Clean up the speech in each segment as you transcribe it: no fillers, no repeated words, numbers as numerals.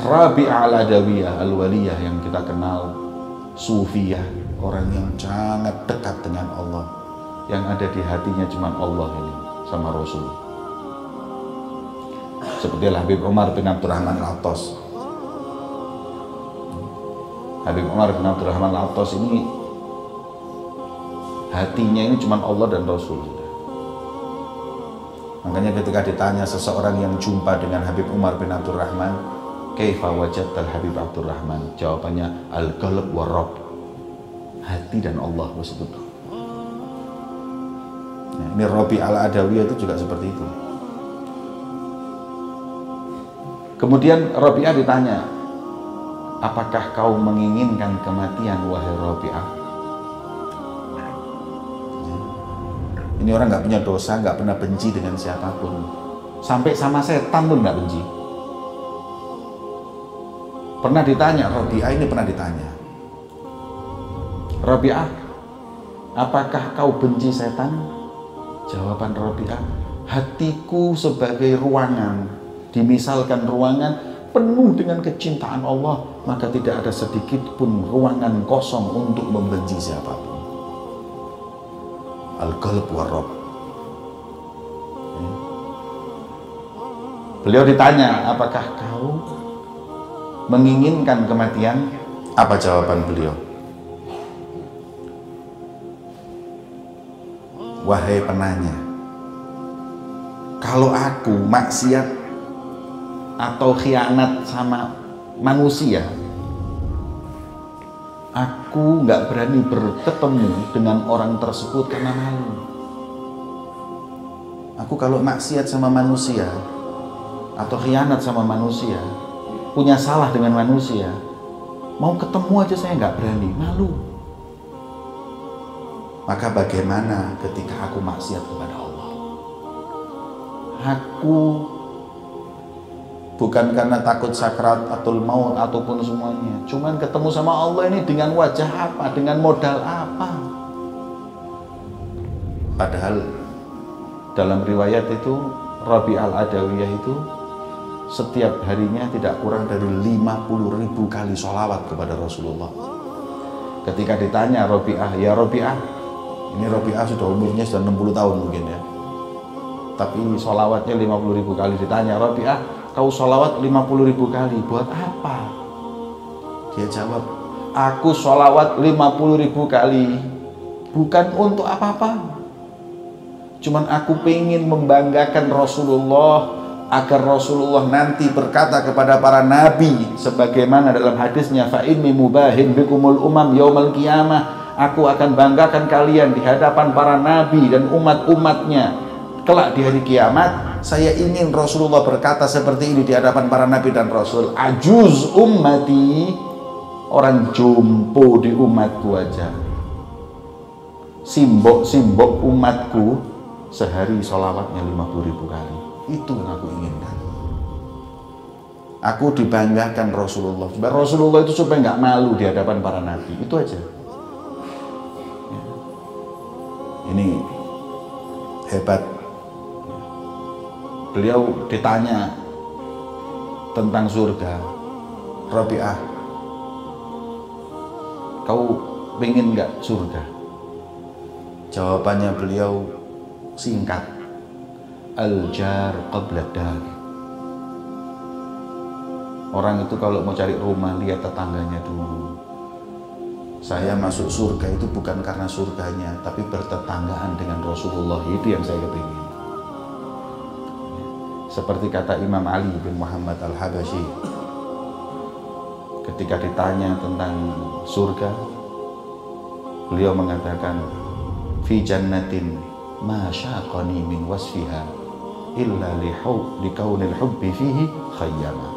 Rabi'ah al-Adawiyah al-Waliyah yang kita kenal, Sufiyah, orang yang sangat dekat dengan Allah, yang ada di hatinya cuma Allah ini sama Rasul. Seperti Habib Umar bin Abdurrahman Al-Attas. Habib Umar bin Abdurrahman Al-Attas ini hatinya ini cuma Allah dan Rasul. Makanya ketika ditanya seseorang yang jumpa dengan Habib Umar bin Abdurrahman, kaifa wajadtal Habib Abdurrahman? Jawabannya al-qalb wa rabb. Hati dan Allah itu. Nah, ini Rabi'ah al-Adawiyah itu juga seperti itu. Kemudian Rabi'ah ditanya, apakah kau menginginkan kematian wahai Rabi'ah? Ini orang nggak punya dosa, nggak pernah benci dengan siapapun, sampai sama setan pun nggak benci. Pernah ditanya, Rabi'ah ini pernah ditanya, Rabi'ah, apakah kau benci setan? Jawaban Rabi'ah, hatiku sebagai ruangan, dimisalkan ruangan penuh dengan kecintaan Allah, maka tidak ada sedikit pun ruangan kosong untuk membenci siapapun. Al-qalb wa rabb. Beliau ditanya, apakah kau menginginkan kematian? Apa jawaban beliau? Wahai penanya, kalau aku maksiat atau khianat sama manusia, aku nggak berani bertemu dengan orang tersebut karena malu. Aku kalau maksiat sama manusia atau khianat sama manusia, punya salah dengan manusia, mau ketemu aja saya nggak berani, malu. Maka bagaimana ketika aku maksiat kepada Allah? Aku bukan karena takut sakrat atau maut ataupun semuanya, cuman ketemu sama Allah ini dengan wajah apa, dengan modal apa? Padahal dalam riwayat itu Rabi'ah al-Adawiyah itu setiap harinya tidak kurang dari 50.000 kali sholawat kepada Rasulullah. Ketika ditanya Rabi'ah, ya Rabi'ah, ini Rabi'ah sudah umurnya sudah 60 tahun mungkin ya, tapi sholawatnya 50.000 kali. Ditanya, Rabi'ah, kau sholawat 50.000 kali, buat apa? Dia jawab, aku sholawat 50.000 kali bukan untuk apa-apa, cuman aku pengen membanggakan Rasulullah, agar Rasulullah nanti berkata kepada para nabi sebagaimana dalam hadisnya, fa inni mubahin bikumul umam yaumal qiyamah, aku akan banggakan kalian di hadapan para nabi dan umat-umatnya kelak di hari kiamat. Saya ingin Rasulullah berkata seperti ini di hadapan para nabi dan rasul, ajuz ummati, orang jompo di umatku aja, simbok umatku sehari sholawatnya 50.000 kali. Itu yang aku inginkan. Aku dibanggakan Rasulullah, Rasulullah itu supaya nggak malu di hadapan para nabi, itu aja. Ini hebat. Beliau ditanya tentang surga, Rabi'ah, kau pengen nggak surga? Jawabannya beliau singkat, al-jar qabla dar. Orang itu kalau mau cari rumah lihat tetangganya dulu. Saya masuk surga itu bukan karena surganya, tapi bertetanggaan dengan Rasulullah, itu yang saya kepingin. Seperti kata Imam Ali bin Muhammad Al-Habasyi ketika ditanya tentang surga, beliau mengatakan, fi jannatin ma syaqani min wasfiha illa likaunil hubbi fihi khayyama.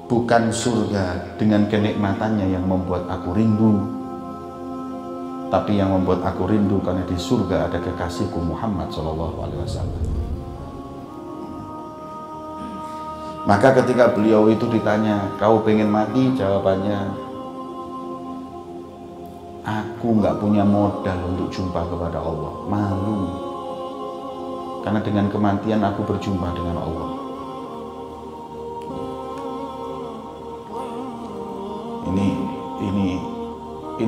Bukan surga dengan kenikmatannya yang membuat aku rindu, tapi yang membuat aku rindu karena di surga ada kekasihku Muhammad SAW. Maka ketika beliau itu ditanya, kau pengen mati? Jawabannya, aku nggak punya modal untuk jumpa kepada Allah, malu. Karena dengan kematian aku berjumpa dengan Allah.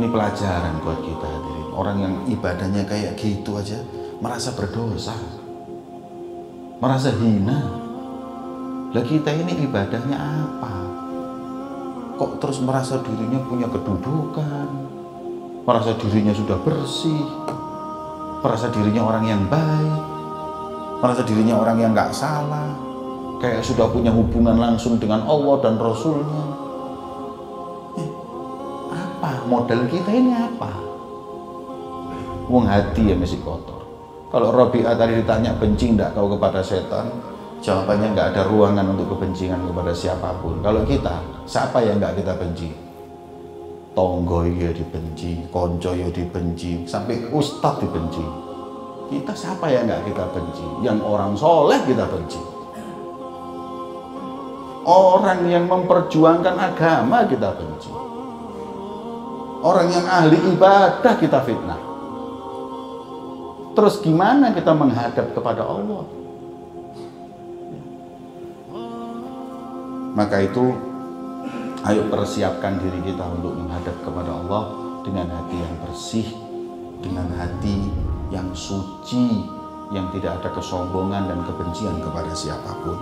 Ini pelajaran buat kita hadirin. Orang yang ibadahnya kayak gitu aja merasa berdosa, merasa hina. Lah kita ini ibadahnya apa? Kok terus merasa dirinya punya kedudukan, merasa dirinya sudah bersih, merasa dirinya orang yang baik, merasa dirinya orang yang gak salah, kayak sudah punya hubungan langsung dengan Allah dan Rasulnya. Apa modal kita ini apa? Wong hati ya masih kotor. Kalau Rabi'ah tadi ditanya benci enggak kau kepada setan, jawabannya enggak ada ruangan untuk kebencian kepada siapapun. Kalau kita, siapa yang enggak kita benci? Tonggo ya dibenci, konco ya dibenci, sampai ustadz dibenci. Kita siapa yang enggak kita benci? Yang orang soleh kita benci. Orang yang memperjuangkan agama kita benci. Orang yang ahli ibadah kita fitnah. Terus gimana kita menghadap kepada Allah? Maka itu ayo persiapkan diri kita untuk menghadap kepada Allah dengan hati yang bersih, dengan hati yang suci, yang tidak ada kesombongan dan kebencian kepada siapapun.